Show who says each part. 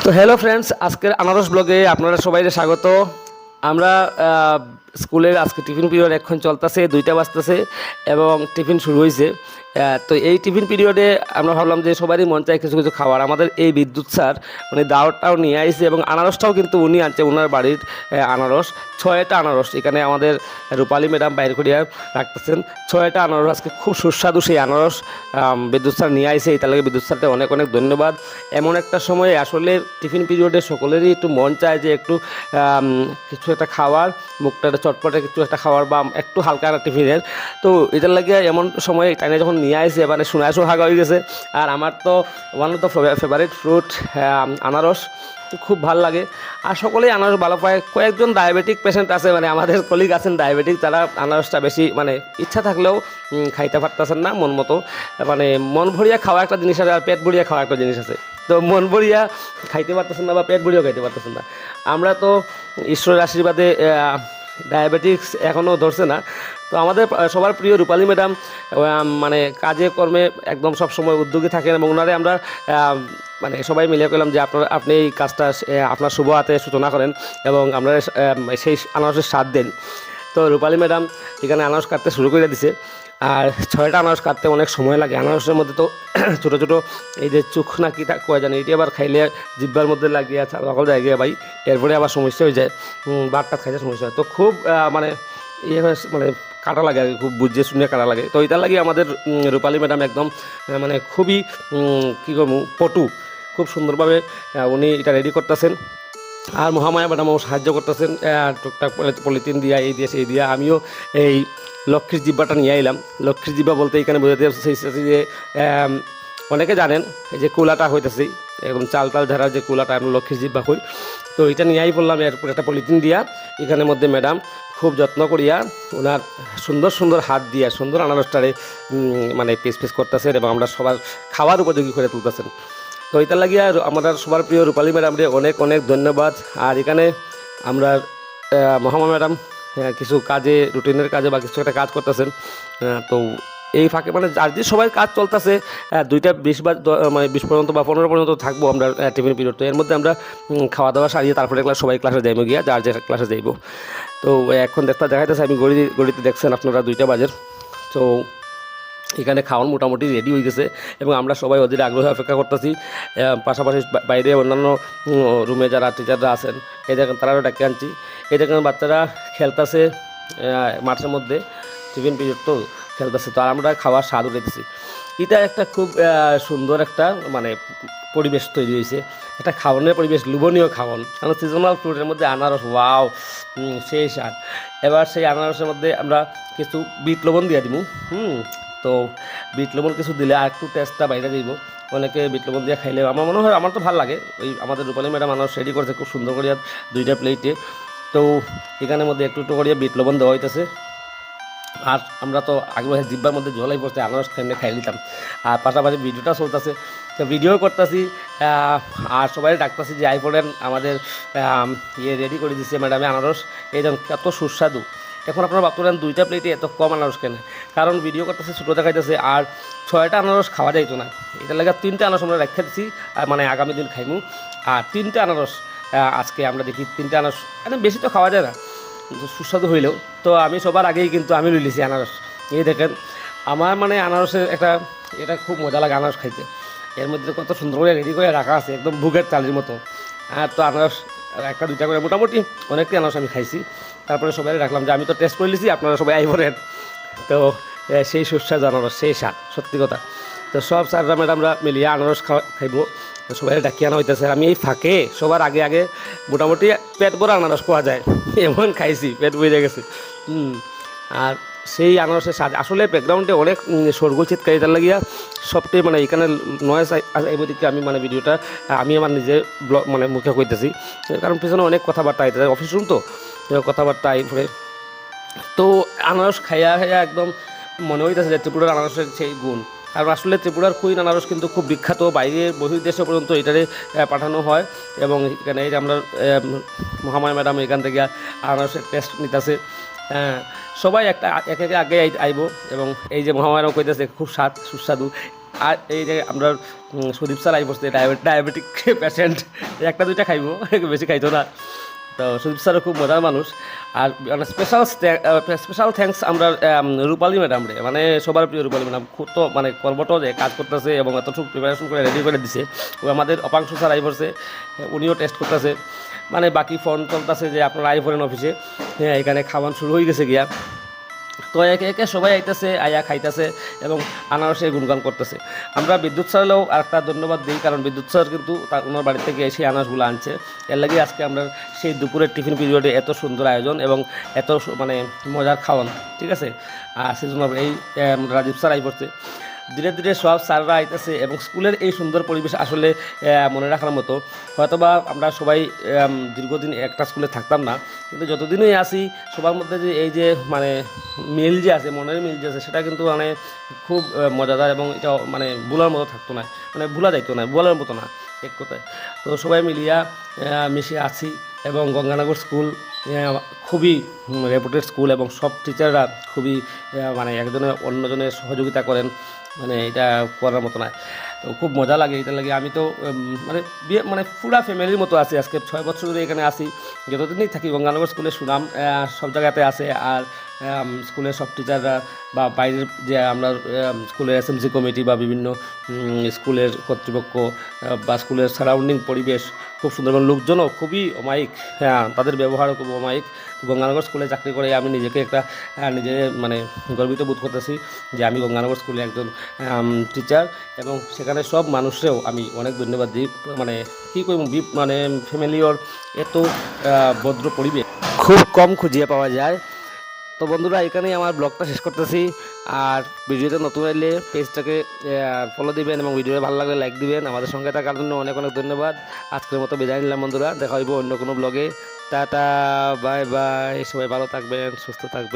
Speaker 1: তো hello friends, আজকের আনারস ব্লগে আপনারা সবাইকে স্বাগত। আমরা স্কুলের আজকে টিফিন পিরিয়ড এখন চলতেছে, 2টা বাজতেছে এবং টিফিন শুরু হয়েছে। তো এই টিফিন পিরিয়ডে আমরা ভাবলাম যে সবারই মন চায় কিছু কিছু খাবার। আমাদের এই বিদ্যুৎ স্যার মানে দাওয়াতটাও নিয়ে আইছে এবং আনারসটাও কিন্তু উনি আনছে, ওনার বাড়ির আনারস 6টা আনারস এখানে আমাদের রূপালী ম্যাডাম বাইর করিয়া রাখতেছেন। 6টা আনারস আজকে খুব সুস্বাদু সেই আনারস বিদ্যুৎ স্যার নিয়ে আইছে। এই লাগে বিদ্যুৎ স্যারকে অনেক অনেক ধন্যবাদ। এমন একটা সময়ে আসলে টিফিন পিরিয়ডে সকলেরই একটু মন চায় যে একটু কিছু একটা খাওয়ার, মুখটা চটপটে কিছু একটা খাওয়ার বা একটু হালকা একটা টিফিনের। তো এটার লাগে এমন সময় টাইনে যখন নিয়ে আসে মানে শোনা সোহাগা হয়ে গেছে। আর আমার তো one of the favourite fruit আনারস, খুব ভালো লাগে। আর সকলেই আনারস ভালো পায়। কয়েকজন ডায়াবেটিক পেশেন্ট আছে, মানে আমাদের কলিগ আছেন ডায়াবেটিক, তারা আনারসটা বেশি মানে ইচ্ছা থাকলেও খাইতে পারতেছেন না মন মতো। মানে মন ভরিয়া খাওয়া একটা জিনিস আছে আর পেট ভরিয়া খাওয়া একটা জিনিস আছে। তো মন ভরিয়া খাইতে পারতেছেন না বা পেট ভরিয়াও খাইতে পারতেছেন না। আমরা তো ঈশ্বরের আশীর্বাদে ডায়াবেটিক্স এখনও ধরছে না। তো আমাদের সবার প্রিয় রূপালী ম্যাডাম মানে কাজে কর্মে একদম সব সময় উদ্যোগী থাকেন এবং ওনারে আমরা মানে সবাই মিলে করলাম যে আপনি এই কাজটা আপনার শুভ হাতে সূচনা করেন এবং আমরা সেই আনারসের স্বাদ দেন। তো রূপালী ম্যাডাম এখানে আনারস কাটতে শুরু করে দিছে। আর 6টা আনারস কাটতে অনেক সময় লাগে। আনারসের মধ্যে তো ছোটো ছোটো এই যে চোখ না কি কয়ে জানি, এটি আবার খাইলে জিব্বার মধ্যে লাগিয়ে সকল জায়গায় ভাই, এরপরে আবার সমস্যা হয়ে যায়, বাটটা খাইতে সমস্যা হয়। তো খুব মানে ইয়ে মানে কাটা লাগে আর খুব বুঝে শুনে কাটা লাগে। তো এটার লাগে আমাদের রূপালী ম্যাডাম একদম মানে খুবই কী করবো পটু, খুব সুন্দরভাবে উনি এটা রেডি করতেছেন। আর মহামায়া ম্যাডামও সাহায্য করতেছেন টুকটাক পলিথিন দিয়া এই দিয়ে সেই দিয়া। আমিও এই লক্ষ্মীর জিব্বাটা নিয়ে এলাম। লক্ষ্মীর জিব্বা বলতে এখানে বোঝাতে চাইছি যে অনেকে জানেন এই যে কুলাটা হইতেছে এবং চাল টাল ঝাড়ার যে কুলাটা আমরা লক্ষ্মীর জিব্বা হই। তো এটা নিয়েই বললাম, এরপর একটা পলিথিন দিয়া এখানের মধ্যে ম্যাডাম খুব যত্ন করিয়া ওনার সুন্দর সুন্দর হাত দিয়া সুন্দর আনারসটারে মানে পিস পিস করতেছেন এবং আমরা সবার খাওয়ার উপযোগী করে তুলতেছেন। তো এটা লাগিয়া আমাদের সবার প্রিয় রূপালী ম্যাডামরে অনেক অনেক ধন্যবাদ। আর এখানে আমরা মহামা ম্যাডাম কিছু কাজে রুটিনের কাজে বা কিছু একটা কাজ করতেছেন। তো এই ফাঁকে মানে আর যে সবাই কাজ চলতেছে 2টা 20 মানে 20 পর্যন্ত বা 15 পর্যন্ত থাকবো আমরা টিফিন পিরিয়ড। তো এর মধ্যে আমরা খাওয়া দাওয়া সারিয়ে তারপরে সবাই ক্লাসে যাইবো গিয়া, যার যে ক্লাসে যাইবো। তো এখন দেখাইতেছে আমি গড়িতে দেখছেন আপনারা 2টা বাজের। তো এখানে খাওয়ান মোটামুটি রেডি হয়ে গেছে এবং আমরা সবাই ওদের আগ্রহে অপেক্ষা করতেছি। পাশাপাশি বাইরে অন্যান্য রুমে যারা টিচাররা আছেন এই দেখেন তারাও ডাকে আনছি। এই দেখেন বাচ্চারা খেলতেছে মাঠের মধ্যে, টিফিন পিরিয়ড তো খেলতেছে। তো আর আমরা খাওয়ার স্বাদ উঠাইতেছি। এটা একটা খুব সুন্দর একটা মানে পরিবেশ তৈরি হয়েছে, একটা খাওয়ানোর পরিবেশ, লোভনীয় খাওয়ান। কারণ সিজনাল ফ্রুটের মধ্যে আনারস, ওয়াও সেই স্বাদ। এবার সেই আনারসের মধ্যে আমরা কিছু বিট লবণ দিয়ে দিব। তো বিট লবণ কিছু দিলে আর একটু টেস্টটা বাইরে যাইব। অনেকে বিট লবণ দিয়ে খাইলে আমার মনে হয়, আমার তো ভালো লাগে। ওই আমাদের রূপালী ম্যাডাম আনারস রেডি করছে খুব সুন্দর করিয়া 2টা প্লেটে। তো এখানের মধ্যে একটু একটু করিয়া বিট লবণ দেওয়া হইতেছে। আর আমরা তো আগ্রহে জিব্বার মধ্যে জলাই পড়ছে, আনারস খাই নিতাম। আর পাশাপাশি ভিডিওটা চলতেছে, তো ভিডিও করতেছি আর সবাই ডাকতেছি যে আই পড়েন, আমাদের ইয়ে রেডি করে দিচ্ছে ম্যাডামে আনারস। এই যেমন কত সুস্বাদু। এখন আপনারা ভাবতেন 2টা প্লেটে এত কম আনারস কেন, কারণ ভিডিও করতেছে ছোটো দেখাইতেছে আর 6টা আনারস খাওয়া যাইতো না। এটা লাগে 3টা আনারস আমরা রেখে দিচ্ছি মানে আগামী দিন খাইমু। আর 3টা আনারস আজকে আমরা দেখি 3টা আনারস মানে বেশি তো খাওয়া যায় না, সুস্বাদু হইলেও। তো আমি সবার আগেই কিন্তু আমি লইলিছি আনারস। এই দেখেন আমার মানে আনারসের একটা এটা খুব মজা লাগে আনারস খাইতে। এর মধ্যে কত সুন্দর করে রেডি করে রাখা আছে একদম বুকের চালের মতো। আর তো আনারস 1টা 2টা করে মোটামুটি অনেকটি আনারস আমি খাইছি। তারপরে সবাই রাখলাম যে আমি তো টেস্ট করে নিয়েছি, আপনারা সবাই আইবরেন। তো সেই সুস্বাদু আনারস, সেই স্বাদ, সত্যি কথা। তো সব স্যাররা ম্যাডামরা মিলিয়ে আনারস খাইব, সবাই ডাকি আনা হইতেছে। আমি এই ফাঁকে সবার আগে আগে মোটামুটি পেট ভরা আনারস পাওয়া যায় এমন খাইছি, পেট ভরে গেছে। আর সেই আনারসের স্বাদ আসলে ব্যাকগ্রাউন্ডে অনেক সরগোল চিৎকারিতার লাগিয়া সবটাই মানে এখানে নয়েস আইব দিকে আমি মানে ভিডিওটা আমি আমার নিজে ব্লগ মানে মুখে কইতেছি, কারণ পিছনে অনেক কথাবার্তা আইতে অফিস রুম তো কথাবার্তা আই পড়ে। তো আনারস খাইয়া খাইয়া একদম মনে হইতেছে যে ত্রিপুরার আনারসের সেই গুণ। কারণ আসলে ত্রিপুরার কুইন আনারস কিন্তু খুব বিখ্যাত, বাইরে বহির্দেশে পর্যন্ত এটারে পাঠানো হয়। এবং এখানে এই যে আমরা মহামায়া ম্যাডাম এখান থেকে আনারসের টেস্ট নিতেছে। সবাই একটা এক একে আগে আইব এবং এই যে মহামায়ারাও কইতেছে খুব সুস্বাদু। আর এই যে আমরা সুদীপ স্যার আই বসছে ডায়াবেটিক পেশেন্ট, একটা দুইটা খাইবো, বেশি খাইতো না। তো সুদীপ স্যারও খুব মজার মানুষ। আর মানে স্পেশাল থ্যাঙ্কস আমরা রূপালী ম্যাডাম রে, মানে সবার প্রিয় রূপালী ম্যাডাম, খুব তো মানে কর্মটো যে কাজ করতেছে এবং এতটুকু প্রিপারেশন করে রেডি করে দিছে। ও আমাদের অপাংশ স্যার আই পড়ছে, উনিও টেস্ট করতেছে, মানে বাকি ফোন চলতেছে যে আপনারা আই পড়েন অফিসে, হ্যাঁ এখানে খাওয়ান শুরু হয়ে গেছে গিয়া। তো একে একে সবাই আইতেছে, আয়া খাইতেছে এবং আনারসের গুণগান করতেছে। আমরা বিদ্যুৎ স্যারেও আরেকটা ধন্যবাদ দিই, কারণ বিদ্যুৎ স্যার কিন্তু তার ওনার বাড়ি থেকে এসে আনারসগুলো আনছে। এর লাগে আজকে আমরা সেই দুপুরের টিফিন পিরিয়ডে এত সুন্দর আয়োজন এবং এত মানে মজার খাওয়ান, ঠিক আছে। আর সেজন্য এই রাজীব স্যার আই পড়ছে। ধীরে ধীরে সব স্যাররা আইতেছে এবং স্কুলের এই সুন্দর পরিবেশ আসলে মনে রাখার মতো। হয়তোবা আমরা সবাই দীর্ঘদিন একটা স্কুলে থাকতাম না, কিন্তু যতদিনই আসি সবার মধ্যে যে এই যে মানে মিল যে আছে, মনের মিল যে আছে, সেটা কিন্তু মানে খুব মজাদার এবং এটা মানে ভুলার মতো থাকতো না, মানে ভুলা যাইতো না, বলার মতো না এক কথায়। তো সবাই মিলিয়া মিশে আছি এবং গঙ্গানগর স্কুল খুবই রেপুটেড স্কুল এবং সব টিচাররা খুবই মানে একজনের অন্যজনের সহযোগিতা করেন, মানে এটা করার মতো নয়। তো খুব মজা লাগে, এটা লাগে আমি তো মানে বিয়ে মানে পুরা ফ্যামিলির মতো আছি। আজকে 6 বছর ধরে এখানে আসি, যতদিনই থাকি গঙ্গানগর স্কুলের সুনাম সব জায়গাতে আছে। আর স্কুলের সব টিচাররা বা বাইরের যে আমরা স্কুলের এসএমসি কমিটি বা বিভিন্ন স্কুলের কর্তৃপক্ষ বা স্কুলের সারাউন্ডিং পরিবেশ খুব সুন্দর এবং লোকজনও খুবই অমায়িক, হ্যাঁ তাদের ব্যবহারও খুব অমায়িক। তো গঙ্গানগর স্কুলে চাকরি করে আমি নিজেকে একটা নিজে মানে গর্বিত বোধ করতেছি যে আমি গঙ্গানগর স্কুলে একজন টিচার, এবং সেখানে সব মানুষেও আমি অনেক ধন্যবাদ দিই। মানে কী করি মানে ফ্যামিলির এত ভদ্র পরিবেশ খুব কম খুঁজিয়ে পাওয়া যায়। তো বন্ধুরা এখানেই আমার ব্লগটা শেষ করতেছি। আর ভিডিওতে নতুন এলে পেজটাকে ফলো দিবেন এবং ভিডিওটা ভালো লাগলে লাইক দিবেন। আমাদের সঙ্গে থাকার জন্য অনেক অনেক ধন্যবাদ। আজকের মতো বিদায় নিলাম বন্ধুরা, দেখা হইব অন্য কোনো ব্লগে। টাটা, বাই বাই, সবাই ভালো থাকবেন, সুস্থ থাকবেন।